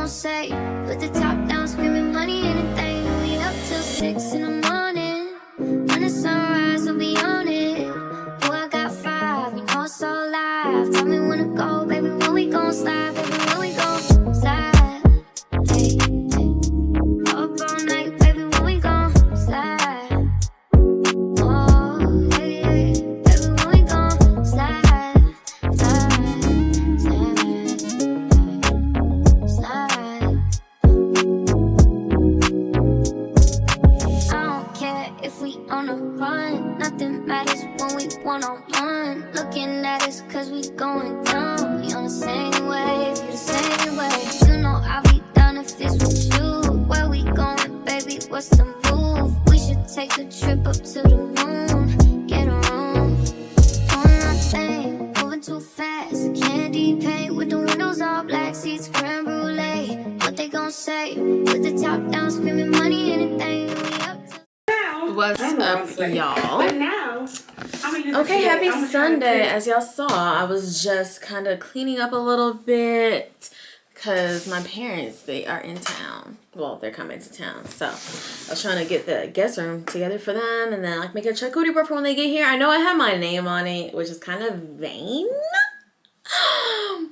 gon' say? Put the top down, screaming money, anything. We up till 6 in the morning. When the sunrise, we'll be on it. Oh, I got 5, you know it's all live. Tell me when to go, baby, when we gon' slide, baby, when we gon' slide. Hey, hey. Up all night, baby, when we gon' slide. Oh, hey, hey. Baby, when we gon' slide, slide, slide, slide. I don't care if we on a run. Nothing matters when we one-on-one. Looking at us cause we going dumb. We on the same wave, you the same way. You know I'll be down if it's with you. Where we going, baby, what's the move? We should take a trip up to the moon. Get a room, doing nothing, moving too fast. Candy paint with the windows all black. Seats creme brulee, what they gon' say? With the top down, screaming money, anything. We up to What's up, y'all? But now, Okay, happy Sunday. As y'all saw, I was just kind of cleaning up a little bit because my parents, they are in town. Well, they're coming to town. So I was trying to get the guest room together for them and then like make a charcuterie board for when they get here. I know I have my name on it, which is kind of vain.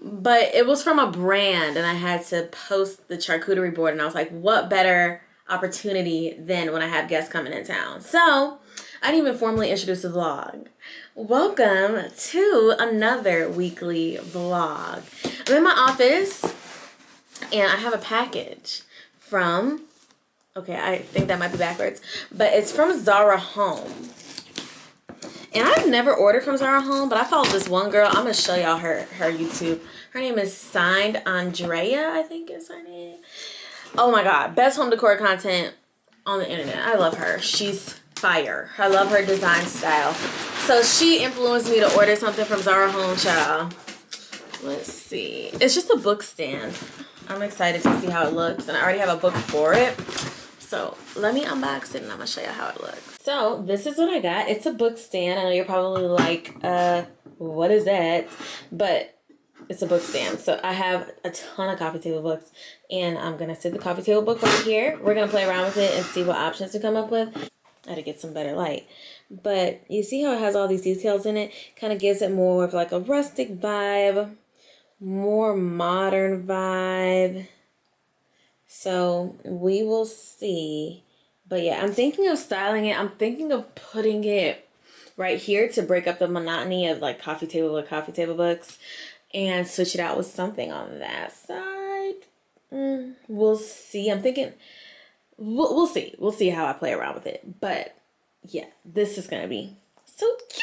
But it was from a brand and I had to post the charcuterie board and I was like, what better opportunity than when I have guests coming in town. So I didn't even formally introduce the vlog. Welcome to another weekly vlog. I'm in my office and I have a package from, okay, I think that might be backwards, but it's from Zara Home. And I've never ordered from Zara Home, but I follow this one girl. I'm going to show y'all her YouTube. Her name is Signed Andrea, I think is her name. Oh my God, best home decor content on the internet. I love her. She's fire. I love her design style. So she influenced me to order something from Zara Home, child. Let's see. It's just a book stand. I'm excited to see how it looks, and I already have a book for it. So let me unbox it, and I'm gonna show you how it looks. So this is what I got. It's a book stand. I know you're probably like, what is that? But it's a book stand. So I have a ton of coffee table books, and I'm gonna sit the coffee table book right here. We're gonna play around with it and see what options we come up with. I had to get some better light. But you see how it has all these details in it? Kind of gives it more of like a rustic vibe, more modern vibe. So we will see. But yeah, I'm thinking of styling it. I'm thinking of putting it right here to break up the monotony of like coffee table books and switch it out with something on that side. We'll see. I'm thinking we'll see. We'll see how I play around with it. But yeah, this is gonna be so cute.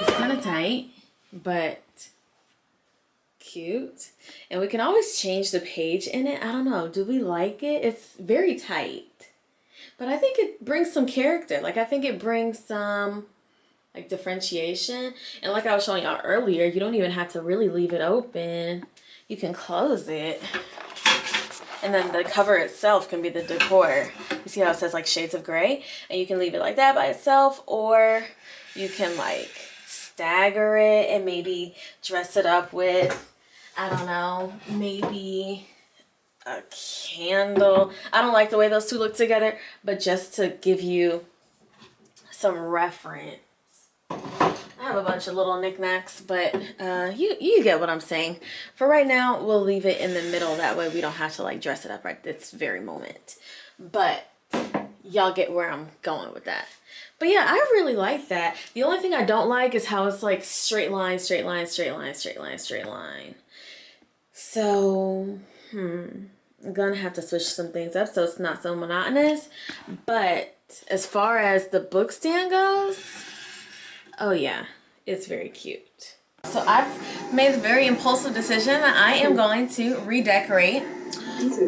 It's kind of tight, but cute. And we can always change the page in it. I don't know. Do we like it? It's very tight. But I think it brings some character. Like, I think it brings some, like, differentiation. And like I was showing y'all earlier, you don't even have to really leave it open. You can close it. And then the cover itself can be the decor. You see how it says, like, shades of gray? And you can leave it like that by itself. Or you can, like, stagger it and maybe dress it up with, I don't know, maybe a candle. I don't like the way those two look together, but just to give you some reference. I have a bunch of little knickknacks, but you get what I'm saying. For right now, we'll leave it in the middle. That way we don't have to like dress it up right this very moment. But y'all get where I'm going with that. But yeah, I really like that. The only thing I don't like is how it's like straight line, straight line, straight line, straight line, straight line. So, I'm gonna have to switch some things up so it's not so monotonous. But as far as the book stand goes, oh yeah, it's very cute. So I've made the very impulsive decision that I am going to redecorate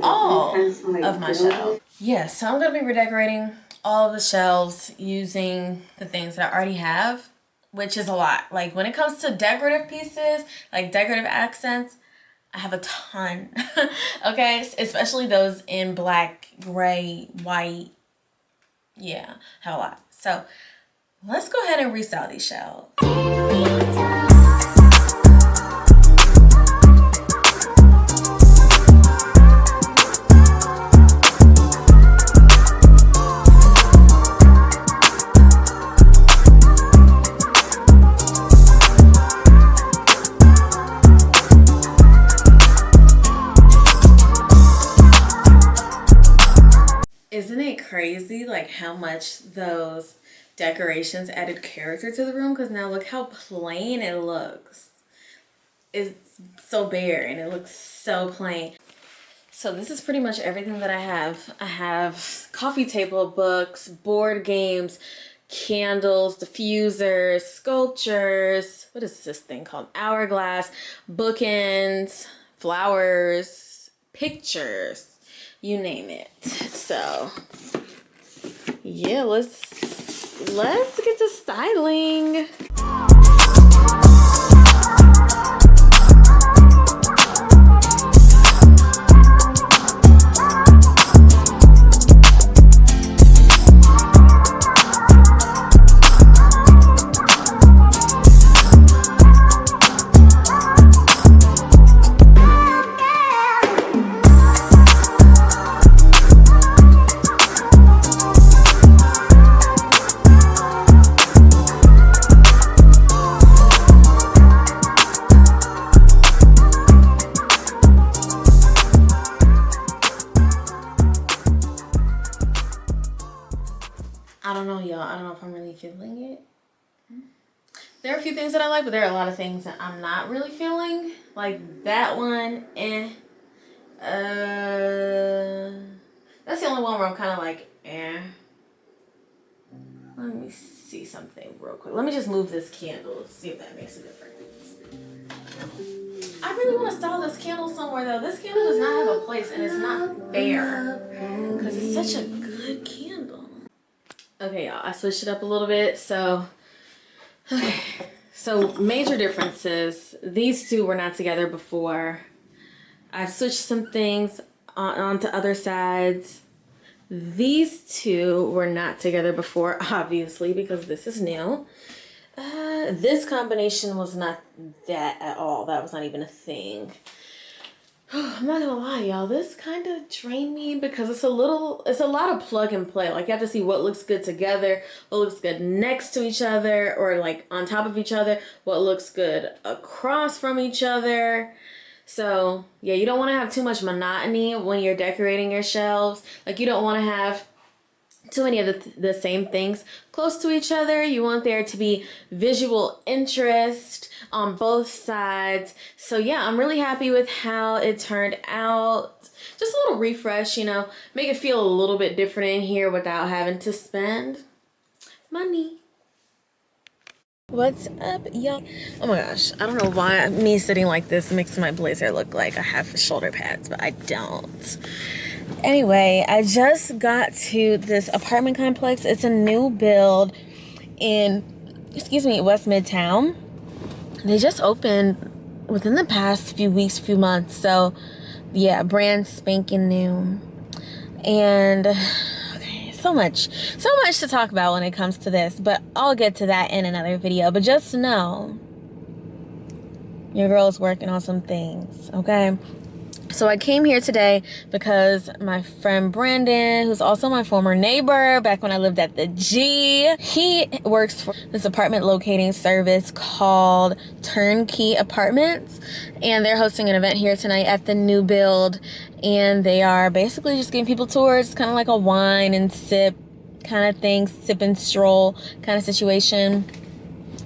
all of my shelves. Yeah, so I'm gonna be redecorating all of the shelves using the things that I already have, which is a lot. Like when it comes to decorative pieces, like decorative accents, I have a ton. Okay, especially those in black, gray, white. Yeah, I have a lot. So let's go ahead and restyle these shelves. Isn't it crazy like how much those decorations added character to the room? Because now look how plain it looks. It's so bare and it looks so plain. So this is pretty much everything that I have. I have coffee table, books, board games, candles, diffusers, sculptures. What is this thing called? Hourglass, bookends, flowers, pictures. You name it. So yeah, let's get to styling. I don't know, y'all. I don't know if I'm really feeling it. There are a few things that I like, but there are a lot of things that I'm not really feeling. Like that one, that's the only one where I'm kind of like, Let me see something real quick. Let me just move this candle, see if that makes a difference. I really want to style this candle somewhere, though. This candle does not have a place, and it's not fair because it's such a good candle. Okay, y'all, I switched it up a little bit. So major differences. These two were not together before. I've switched some things onto other sides. These two were not together before, obviously, because this is new. This combination was not that at all. That was not even a thing. I'm not gonna lie, y'all. This kind of drained me because it's a lot of plug and play. Like you have to see what looks good together, what looks good next to each other, or like on top of each other, what looks good across from each other. So yeah, you don't want to have too much monotony when you're decorating your shelves. Like you don't want to have too many of the same things close to each other. You want there to be visual interest on both sides. So yeah, I'm really happy with how it turned out. Just a little refresh, you know, make it feel a little bit different in here without having to spend money. What's up, y'all? Oh my gosh, I don't know why me sitting like this makes my blazer look like I have shoulder pads, but I don't. Anyway, I just got to this apartment complex. It's a new build in, West Midtown. They just opened within the past few weeks, few months. So yeah, brand spanking new. And okay, so much to talk about when it comes to this, but I'll get to that in another video. But just know, your girl is working on some things, okay? So I came here today because my friend Brandon, who's also my former neighbor back when I lived at the G, he works for this apartment locating service called Turnkey Apartments, and they're hosting an event here tonight at the new build, and they are basically just giving people tours, kind of like a wine and sip kind of thing, sip and stroll kind of situation.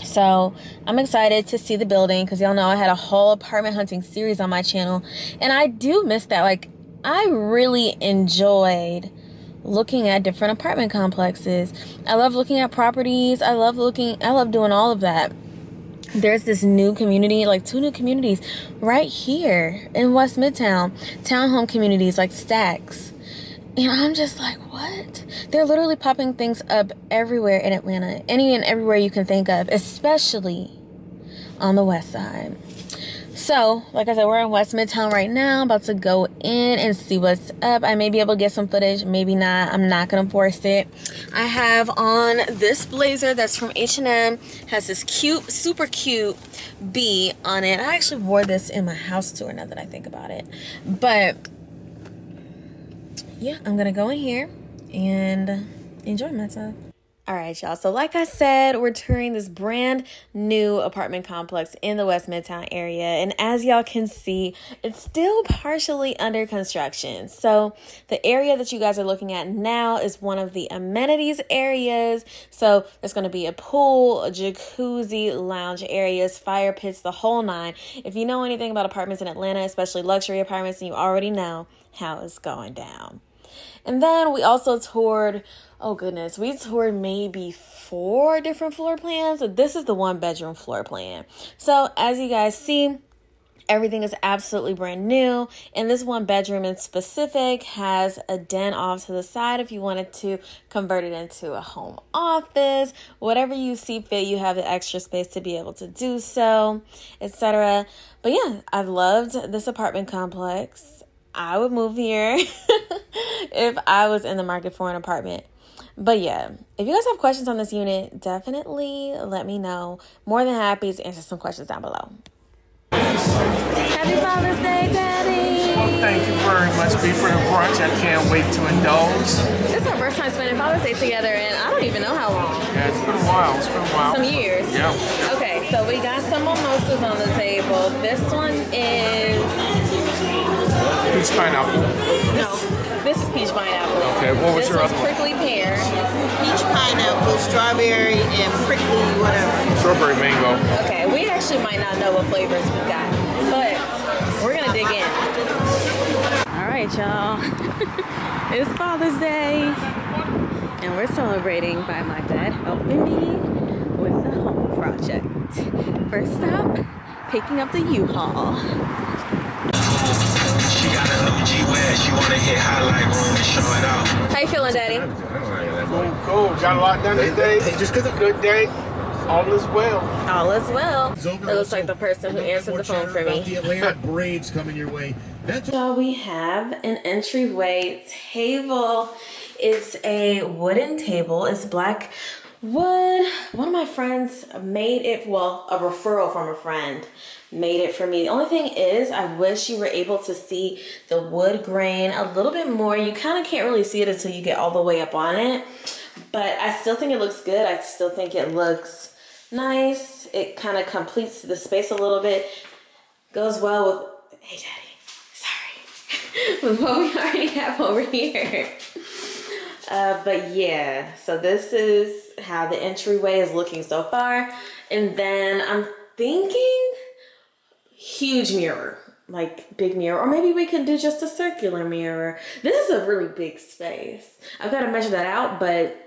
So I'm excited to see the building because y'all know I had a whole apartment hunting series on my channel, and I do miss that. Like, I really enjoyed looking at different apartment complexes. I love looking at properties. I love doing all of that. There's this new community, like 2 new communities right here in West Midtown, townhome communities like Stacks. And I'm just like, what? They're literally popping things up everywhere in Atlanta. Any and everywhere you can think of, especially on the west side. So, like I said, we're in West Midtown right now. I'm about to go in and see what's up. I may be able to get some footage, maybe not. I'm not going to force it. I have on this blazer that's from H&M. Has this cute, super cute bee on it. I actually wore this in my house tour now that I think about it. But yeah, I'm going to go in here and enjoy myself. All right, y'all. So like I said, we're touring this brand new apartment complex in the West Midtown area. And as y'all can see, it's still partially under construction. So the area that you guys are looking at now is one of the amenities areas. So there's going to be a pool, a jacuzzi, lounge areas, fire pits, the whole nine. If you know anything about apartments in Atlanta, especially luxury apartments, then you already know how it's going down. And then we also toured, oh goodness, we toured maybe 4 different floor plans. So this is the 1-bedroom floor plan. So as you guys see, everything is absolutely brand new. And this 1-bedroom in specific has a den off to the side if you wanted to convert it into a home office. Whatever you see fit, you have the extra space to be able to do so, etc. But yeah, I loved this apartment complex. I would move here if I was in the market for an apartment. But yeah, if you guys have questions on this unit, definitely let me know. More than happy to answer some questions down below. Happy Father's Day, Daddy! Well, thank you very much, B, for the brunch. I can't wait to indulge. This is our first time spending Father's Day together, and I don't even know how long. Yeah, it's been a while. Some years. Yeah. Okay, so we got some mimosas on the table. This one is... Peach pineapple. No, this is peach pineapple. Okay, what was this your one's other one? prickly pear. Peach pineapple, strawberry, and prickly whatever. Strawberry mango. Okay, we actually might not know what flavors we got, but we're gonna dig in. All right, y'all. It's Father's Day, and we're celebrating by my dad helping me with the home project. First stop, picking up the U-Haul. She got a new G-Wag, she wanna hit highlight room and show it off. How you feeling, Daddy? Cool. Got a lot done today. Good day. All is well. All is well. It looks like the person who answered the phone for me. The Atlanta Braves coming your way. So we have an entryway table. It's a wooden table. It's black wood. One of my friends made it, well, a referral from a friend made it for me. The only thing is, I wish you were able to see the wood grain a little bit more. You kind of can't really see it until you get all the way up on it. But I still think it looks good. I still think it looks nice. It kind of completes the space a little bit. Goes well with, hey Daddy, sorry, with what we already have over here. But yeah, so this is how the entryway is looking so far. And then I'm thinking huge mirror, like big mirror, or maybe we could do just a circular mirror. This is a really big space. I've got to measure that out, but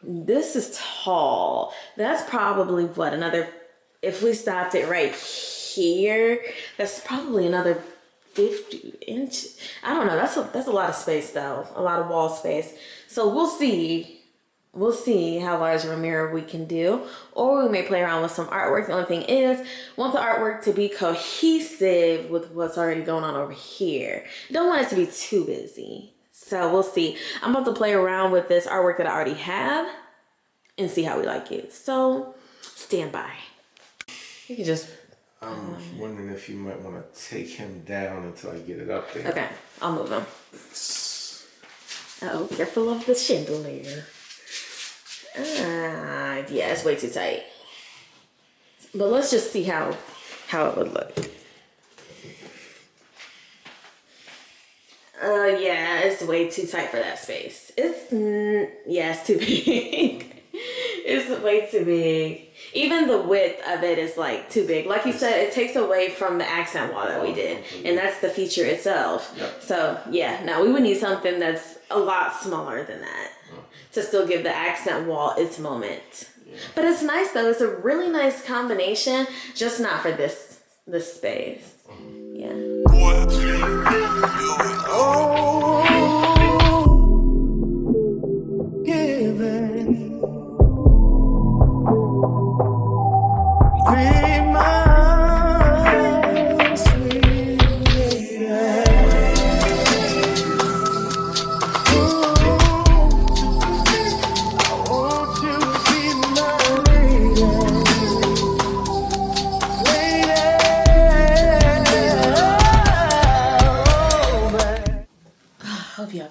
this is tall. That's probably what, another, if we stopped it right here, that's probably another 50 inches. I don't know. That's a lot of space though. A lot of wall space. So we'll see. We'll see how large of a mirror we can do, or we may play around with some artwork. The only thing is, I want the artwork to be cohesive with what's already going on over here. Don't want it to be too busy. So we'll see. I'm about to play around with this artwork that I already have and see how we like it. So stand by. You can just... I'm wondering if you might want to take him down until I get it up there. Okay, I'll move him. Uh-oh, careful of the chandelier. Yeah, it's way too tight. But let's just see how it would look. Yeah, it's way too tight for that space. It's too big. It's way too big. Even the width of it is like too big. Like you said, it takes away from the accent wall that we did, and that's the feature itself. Yep. So yeah, now we would need something that's a lot smaller than that to still give the accent wall its moment. Yeah. But it's nice though. It's a really nice combination, just not for this space. Yeah.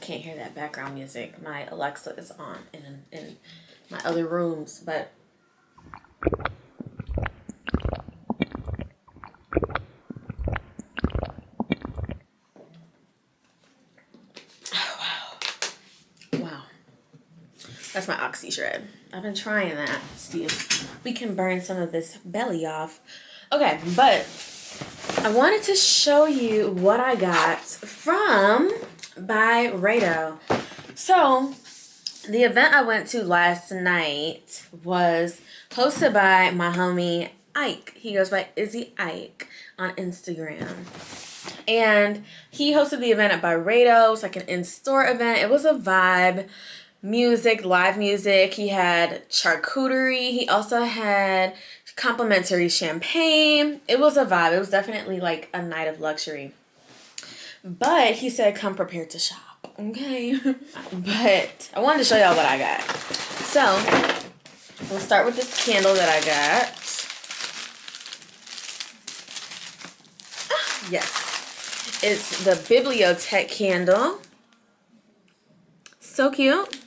can't hear that background music. My Alexa is on in my other rooms, but wow. That's my oxy shred. I've been trying that. See if we can burn some of this belly off. Okay, but I wanted to show you what I got from Byredo. So, the event I went to last night was hosted by my homie Ike. He goes by Izzy Ike on Instagram. And he hosted the event at Byredo. It's like an in-store event. It was a vibe. Music, live music. He had charcuterie. He also had complimentary champagne. It was a vibe. It was definitely like a night of luxury. But he said, come prepared to shop. Okay. But I wanted to show y'all what I got. So, we'll start with this candle that I got. Yes. It's the Bibliotech candle. So cute.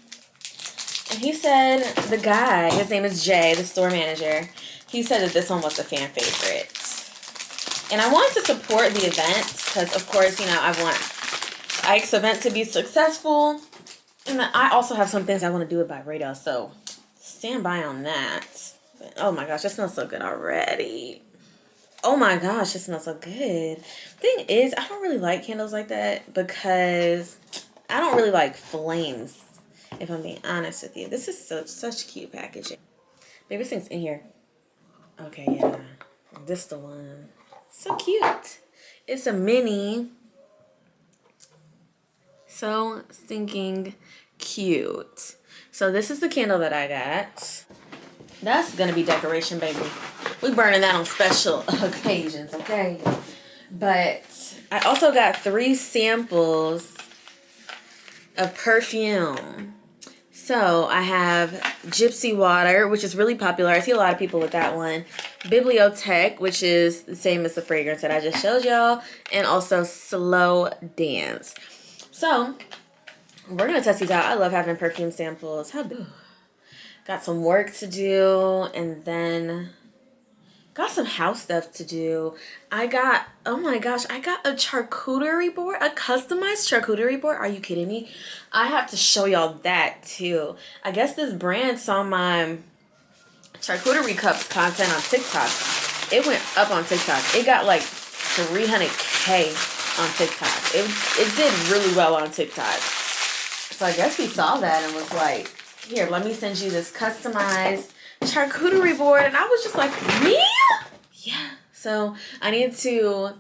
And he said, the guy, his name is Jay, the store manager, he said that this one was a fan favorite. And I wanted to support the event because, of course, you know, I want Ike's event to be successful. And I also have some things I want to do with Byredo, so stand by on that. But, oh my gosh, it smells so good already. Oh my gosh, it smells so good. Thing is, I don't really like candles like that because I don't really like flames, if I'm being honest with you. This is such cute packaging. Maybe this thing's in here. Okay, yeah. This the one. So cute. It's a mini. So stinking cute. So this is the candle that I got. That's gonna be decoration, baby. We burning that on special occasions, okay? But I also got 3 samples of perfume. So I have Gypsy Water, which is really popular. I see a lot of people with that one. Bibliotech, which is the same as the fragrance that I just showed y'all. And also Slow Dance. So we're going to test these out. I love having perfume samples. Got some work to do. And then got some house stuff to do. Oh my gosh, I got a charcuterie board, a customized charcuterie board. Are you kidding me? I have to show y'all that too. I guess this brand saw my charcuterie cups content on TikTok. It went up on TikTok. It got like 300K on TikTok. It did really well on TikTok. So I guess he saw that and was like, here, let me send you this customized charcuterie board. And I was just like, me? Yeah. So I need to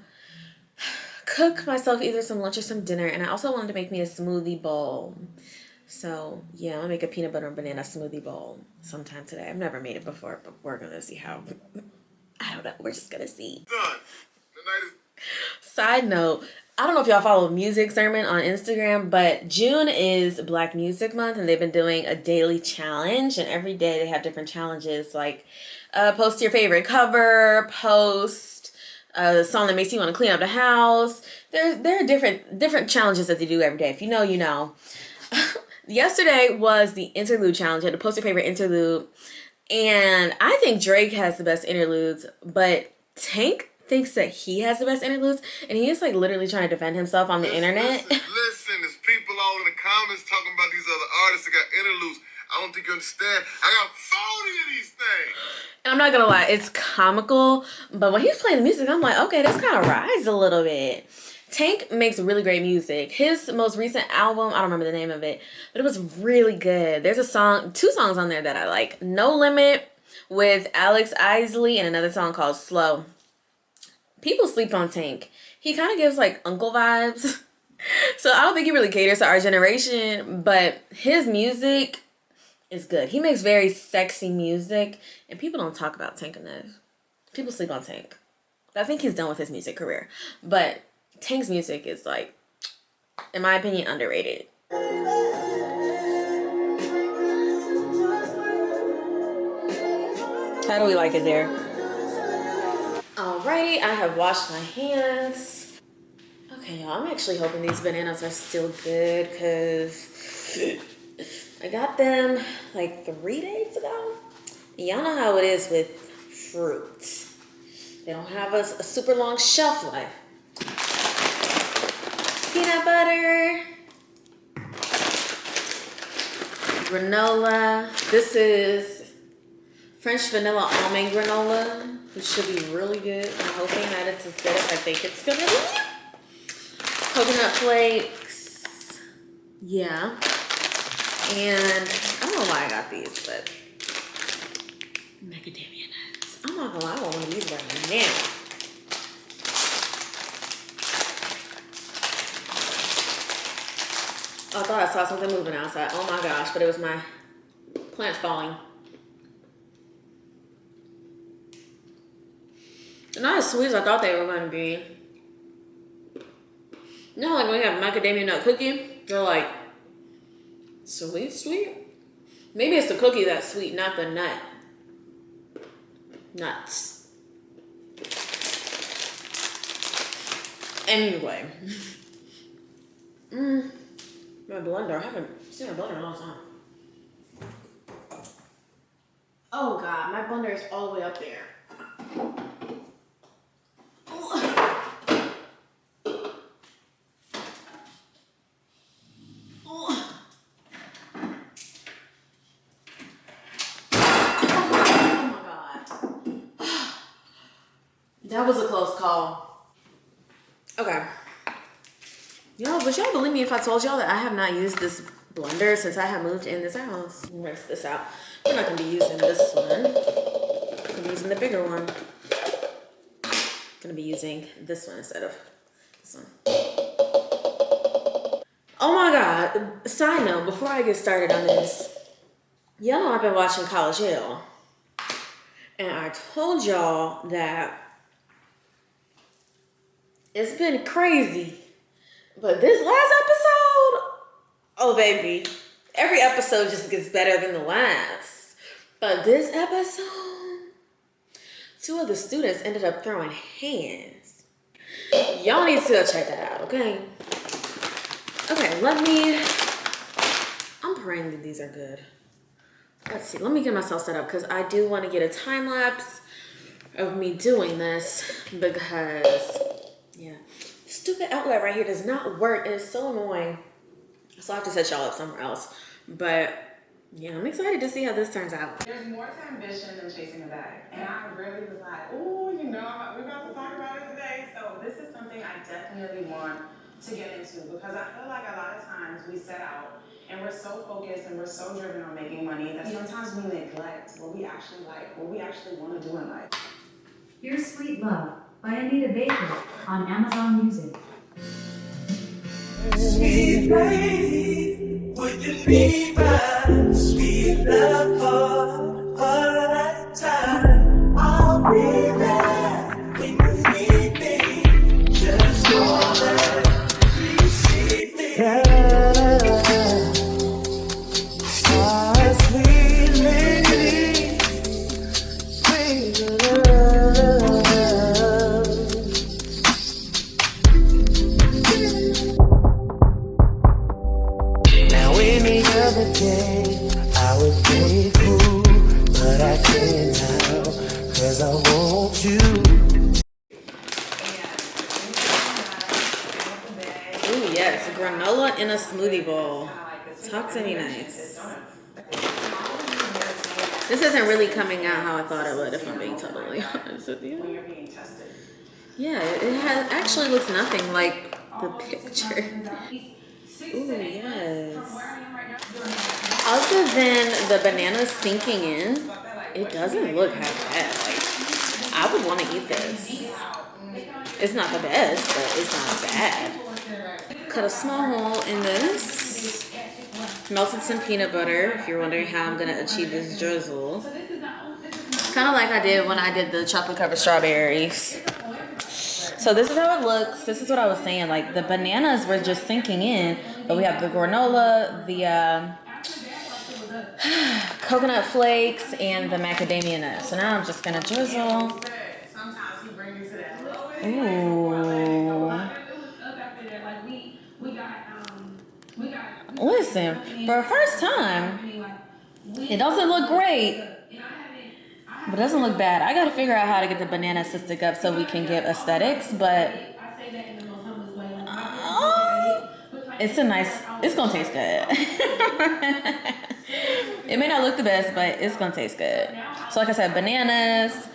cook myself either some lunch or some dinner. And I also wanted to make me a smoothie bowl. So yeah, I'm gonna make a peanut butter and banana smoothie bowl sometime today. I've never made it before, but we're gonna see how. I don't know. We're just gonna see. Side note, I don't know if y'all follow Music Sermon on Instagram, but June is Black Music Month, and they've been doing a daily challenge, and every day they have different challenges, like post your favorite cover, post a song that makes you want to clean up the house. There are different challenges that they do every day. If you know, you know. Yesterday was the interlude challenge. You had to post your favorite interlude, and I think Drake has the best interludes, but Tank thinks that he has the best interludes, and he is like literally trying to defend himself on the internet. Listen, there's people all in the comments talking about these other artists that got interludes. I don't think you understand. I got 40 of these things. And I'm not gonna lie, it's comical, but when he's playing the music, I'm like, okay, that's kind of rise a little bit. Tank makes really great music. His most recent album, I don't remember the name of it, but it was really good. There's two songs on there that I like. No Limit with Alex Isley and another song called Slow. People sleep on Tank. He kind of gives like uncle vibes. So I don't think he really caters to our generation, but his music is good. He makes very sexy music, and people don't talk about Tank enough. People sleep on Tank. I think he's done with his music career, but Tank's music is like, in my opinion, underrated. How do we like it there? Alrighty, I have washed my hands. Okay, y'all, I'm actually hoping these bananas are still good because I got them like 3 days ago. Y'all know how it is with fruit. They don't have a super long shelf life. Peanut butter. Granola. This is French vanilla almond granola, which should be really good. I'm hoping that it's as good as I think it's gonna be. Coconut flakes. Yeah. And I don't know why I got these, but macadamia nuts. I'm not gonna lie, I want one of these right now. I thought I saw something moving outside. Oh my gosh, but it was my plants falling. They're not as sweet as I thought they were going to be. You know, like when you have macadamia nut cookie, they're like sweet. Maybe it's the cookie that's sweet, not the nut. Nuts. Anyway. My blender. I haven't seen a blender in a long time. Oh God, my blender is all the way up there. That was a close call. Okay. Y'all, would y'all believe me if I told y'all that I have not used this blender since I have moved in this house? Rinse this out. We're not gonna be using this one. I'm gonna be using the bigger one. I'm gonna be using this one instead of this one. Oh my God, side note, before I get started on this, y'all know I've been watching College Hill. And I told y'all that it's been crazy. But this last episode, oh baby, every episode just gets better than the last. But this episode, 2 of the students ended up throwing hands. Y'all need to go check that out, okay? Okay, I'm praying that these are good. Let's see, let me get myself set up because I do want to get a time lapse of me doing this because, yeah. Stupid outlet right here does not work. It is so annoying. So I have to set y'all up somewhere else. But yeah, I'm excited to see how this turns out. There's more to ambition than chasing a bag. And I really was like, oh, we're about to talk about it today. So this is something I definitely want to get into because I feel like a lot of times we set out and we're so focused and we're so driven on making money that sometimes we neglect what we actually like, what we actually want to do in life. Here's Sweet Love by Anita Baker on Amazon Music. Sweet lady, would you be my sweet love for a lifetime? I'll be there when you need me. Just know that you see me. Sweet lady, sweet love. Other day, I was very cool, but I can't now, cause I want you. Ooh, yes, granola in a smoothie bowl. Talk to me nice. This isn't really coming out how I thought it would, if I'm being totally honest with you. Yeah, it actually looks nothing like the picture. Ooh, yes. Other than the bananas sinking in, it doesn't look half bad. Like, I would want to eat this. It's not the best, but it's not bad. Cut a small hole in this. Melted some peanut butter, if you're wondering how I'm going to achieve this drizzle. Kind of like I did when I did the chocolate covered strawberries. So this is how it looks. This is what I was saying. Like, the bananas were just sinking in, but we have the granola, the coconut flakes, and the macadamia nuts. So now I'm just gonna drizzle. Ooh. Listen, for a first time, it doesn't look great, but it doesn't look bad. I gotta figure out how to get the banana to stick up so we can get aesthetics, but it's gonna taste good. It may not look the best, but it's gonna taste good. So like I said, bananas,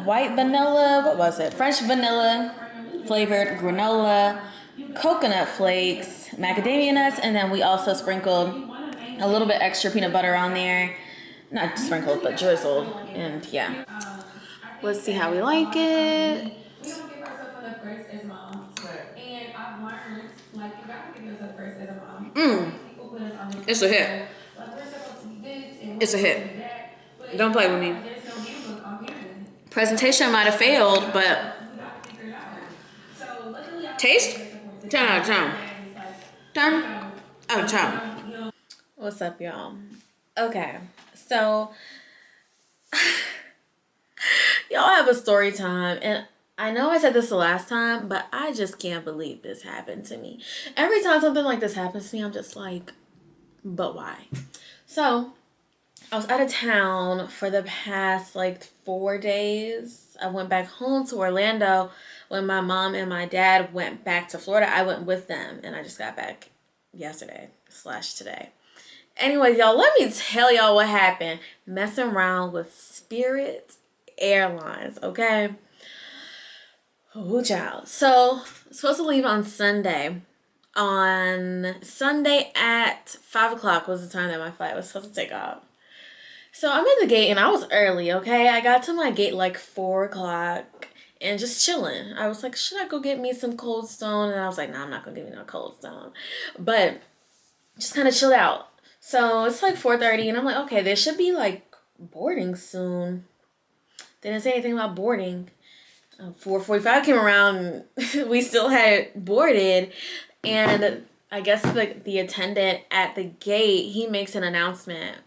white vanilla, what was it? French vanilla flavored granola, coconut flakes, macadamia nuts, and then we also sprinkled a little bit extra peanut butter on there. Not sprinkled, but drizzled. And yeah. Let's see how we like it. It's a hit. It's a hit. Don't play with me. Presentation might have failed, but taste? 10 out of 10. 10 out of 10. What's up, y'all? Okay, so y'all have a story time, and I know I said this the last time, but I just can't believe this happened to me. Every time something like this happens to me, I'm just like, but why? So I was out of town for the past like 4 days. I went back home to Orlando when my mom and my dad went back to Florida. I went with them, and I just got back yesterday/today. Anyways, y'all, let me tell y'all what happened messing around with Spirit Airlines, okay? Oh, child. So, supposed to leave on Sunday. On Sunday at 5 o'clock was the time that my flight was supposed to take off. So, I'm at the gate, and I was early, okay? I got to my gate like 4 o'clock and just chilling. I was like, should I go get me some Cold Stone? And I was like, nah, I'm not going to get me no Cold Stone. But just kind of chilled out. So, it's like 4:30, and I'm like, okay, there should be like boarding soon. They didn't say anything about boarding. 4:45 came around, we still had boarded, and I guess the attendant at the gate, he makes an announcement,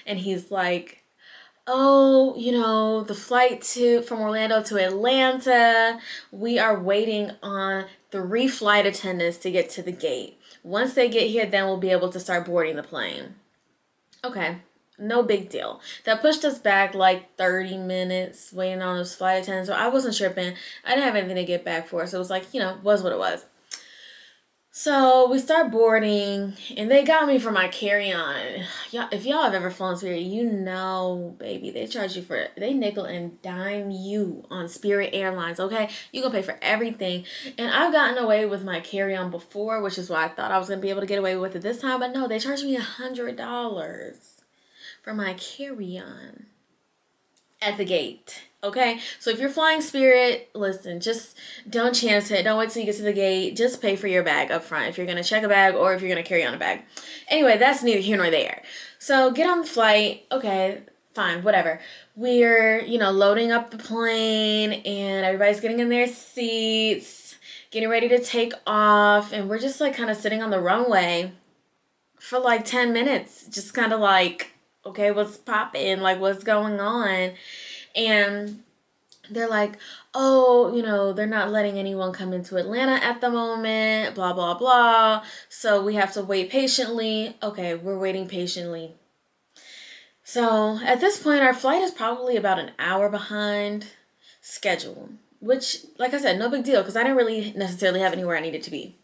and he's like, oh, you know, the flight from Orlando to Atlanta, we are waiting on 3 flight attendants to get to the gate. Once they get here, then we'll be able to start boarding the plane. Okay. No big deal. That pushed us back like 30 minutes waiting on those flight attendants. So I wasn't tripping. I didn't have anything to get back for. So it was like, you know, was what it was. So we start boarding, and they got me for my carry-on. If y'all have ever flown Spirit, you know, baby, they nickel and dime you on Spirit Airlines, okay? You gonna pay for everything. And I've gotten away with my carry-on before, which is why I thought I was gonna be able to get away with it this time. But no, they charged me $100 for my carry-on at the gate. Okay, so if you're flying Spirit, listen, just don't chance it. Don't wait till you get to the gate. Just pay for your bag up front if you're going to check a bag or if you're going to carry on a bag. Anyway, that's neither here nor there. So get on the flight. Okay, fine, whatever. We're, loading up the plane, and everybody's getting in their seats, getting ready to take off, and we're just like kind of sitting on the runway for like 10 minutes, just kind of like, okay, what's poppin'? Like, what's going on? And they're like, oh, they're not letting anyone come into Atlanta at the moment, blah, blah, blah. So we have to wait patiently. Okay, we're waiting patiently. So at this point, our flight is probably about an hour behind schedule, which, like I said, no big deal because I didn't really necessarily have anywhere I needed to be.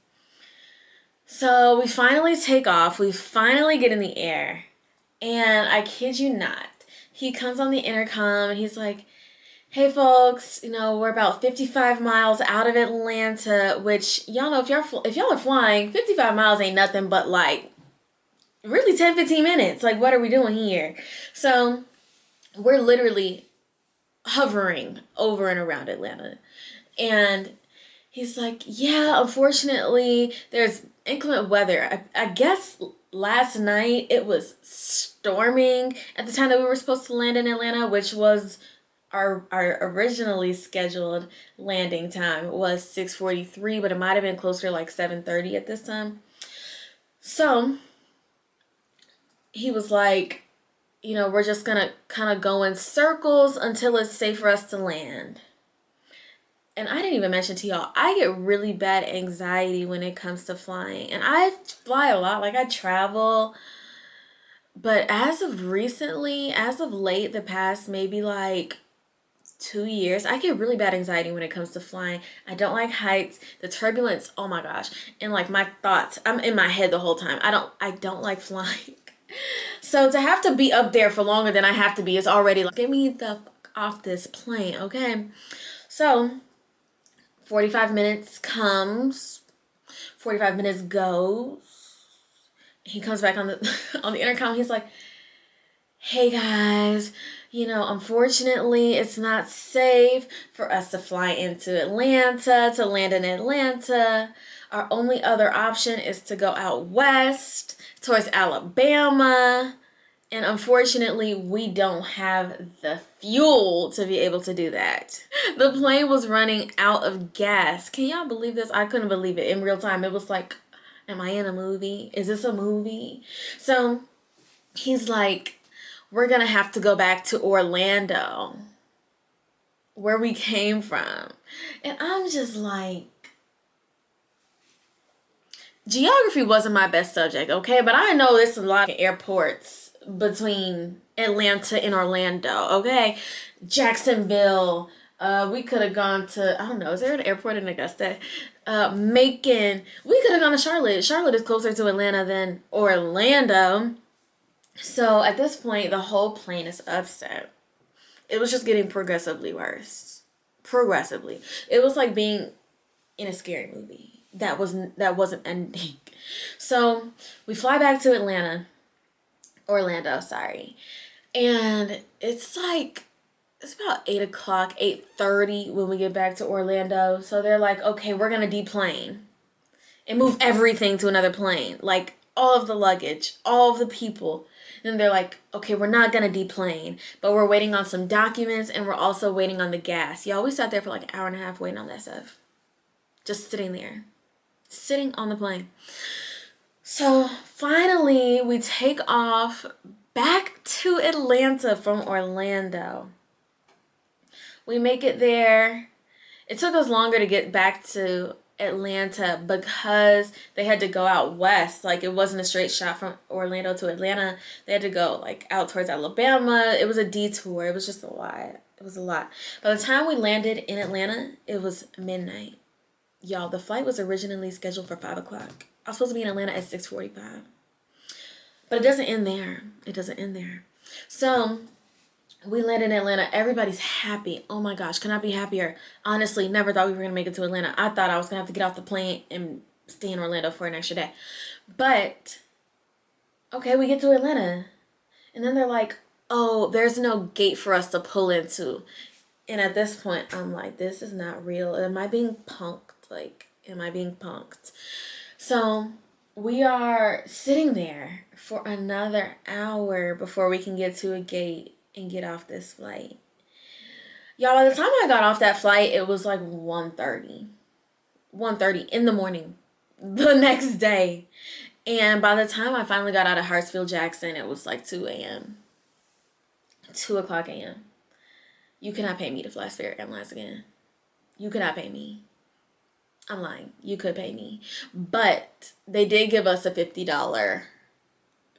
So we finally take off. We finally get in the air. And I kid you not, he comes on the intercom and he's like, hey folks, we're about 55 miles out of Atlanta, which y'all know if y'all are flying, 55 miles ain't nothing but like really 10-15 minutes. Like, what are we doing here? So we're literally hovering over and around Atlanta. And he's like, yeah, unfortunately, there's inclement weather. I guess last night it was storming at the time that we were supposed to land in Atlanta, which was our originally scheduled landing time was 6:43, but it might have been closer to like 7:30 at this time. So he was like, we're just gonna kind of go in circles until it's safe for us to land. and I didn't even mention to y'all, I get really bad anxiety when it comes to flying. And I fly a lot, like I travel. But as of recently, as of late, the past maybe like 2 years, I get really bad anxiety when it comes to flying. I don't like heights, the turbulence, oh my gosh. And like my thoughts, I'm in my head the whole time. I don't like flying. So to have to be up there for longer than I have to be is already like, get me the fuck off this plane, okay? So 45 minutes comes, 45 minutes goes. He comes back on the on the intercom. He's like, hey guys, you know, unfortunately, it's not safe for us to fly into Atlanta, to land in Atlanta. Our only other option is to go out west towards Alabama. And unfortunately, we don't have the fuel to be able to do that. The plane was running out of gas. Can y'all believe this? I couldn't believe it in real time. It was like, am I in a movie? Is this a movie? So he's like, we're gonna have to go back to Orlando, where we came from. And I'm just like, geography wasn't my best subject, okay? But I know there's a lot of airports between Atlanta and Orlando, okay? Jacksonville, we could have gone to, I don't know, is there an airport in Augusta? Macon, we could have gone to Charlotte. Charlotte is closer to Atlanta than Orlando. So at this point, the whole plane is upset. It was just getting progressively worse. Progressively. It was like being in a scary movie that wasn't ending. So we fly back to Orlando, sorry. And it's like, it's about 8 o'clock, 8:30 when we get back to Orlando. So they're like, okay, we're going to deplane and move everything to another plane. Like all of the luggage, all of the people. Then they're like, okay, we're not going to deplane, but we're waiting on some documents and we're also waiting on the gas. Y'all, we sat there for like an hour and a half waiting on that stuff. Just sitting there. Sitting on the plane. So finally, we take off back to Atlanta from Orlando. We make it there. It took us longer to get back to Atlanta because they had to go out west. Like it wasn't a straight shot from Orlando to Atlanta. They had to go like out towards Alabama. It was a detour. It was just a lot. It was a lot. By the time we landed in Atlanta, it was midnight. Y'all, the flight was originally scheduled for 5 o'clock. I was supposed to be in Atlanta at 6:45. But it doesn't end there. It doesn't end there. So we landed in Atlanta. Everybody's happy. Oh my gosh, could not be happier. Honestly, never thought we were going to make it to Atlanta. I thought I was going to have to get off the plane and stay in Orlando for an extra day. But, okay, we get to Atlanta. And then they're like, oh, there's no gate for us to pull into. And at this point, I'm like, this is not real. Am I being punked? Like, am I being punked? So we are sitting there for another hour before we can get to a gate and get off this flight. Y'all, by the time I got off that flight, it was like 1:30. 1:30 in the morning the next day. And by the time I finally got out of Hartsfield-Jackson, it was like 2 a.m. 2 o'clock a.m. You cannot pay me to fly Spirit Airlines again. You cannot pay me. I'm lying. You could pay me. But they did give us a $50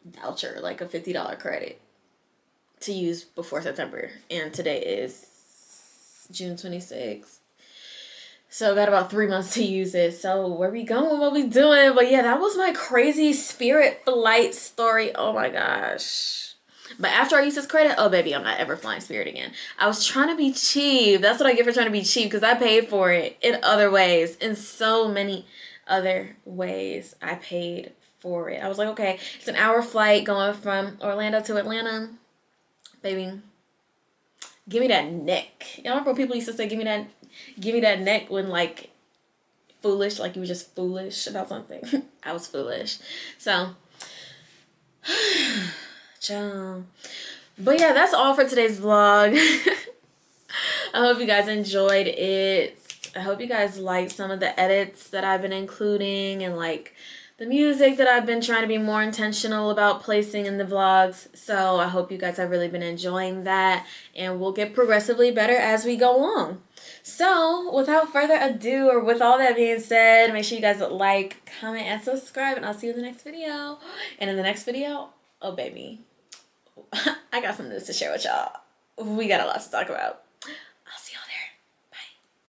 voucher, like a $50 credit to use before September. And today is June 26th. So got about 3 months to use it. So where we going? What we doing? But yeah, that was my crazy Spirit flight story. Oh my gosh. But after I use this credit, oh baby, I'm not ever flying Spirit again. I was trying to be cheap. That's what I get for trying to be cheap, because I paid for it in other ways. In so many other ways, I paid for it. I was like, okay, it's an hour flight going from Orlando to Atlanta. Baby, give me that neck. You know, remember when people used to say, give me that neck when like foolish, like you were just foolish about something. I was foolish. So but yeah, that's all for today's vlog. I hope you guys enjoyed it. I hope you guys liked some of the edits that I've been including, and like the music that I've been trying to be more intentional about placing in the vlogs. So I hope you guys have really been enjoying that, and we'll get progressively better as we go along. So, without further ado, or with all that being said, make sure you guys like, comment, and subscribe, and I'll see you in the next video. And in the next video, oh baby, I got some news to share with y'all. We got a lot to talk about.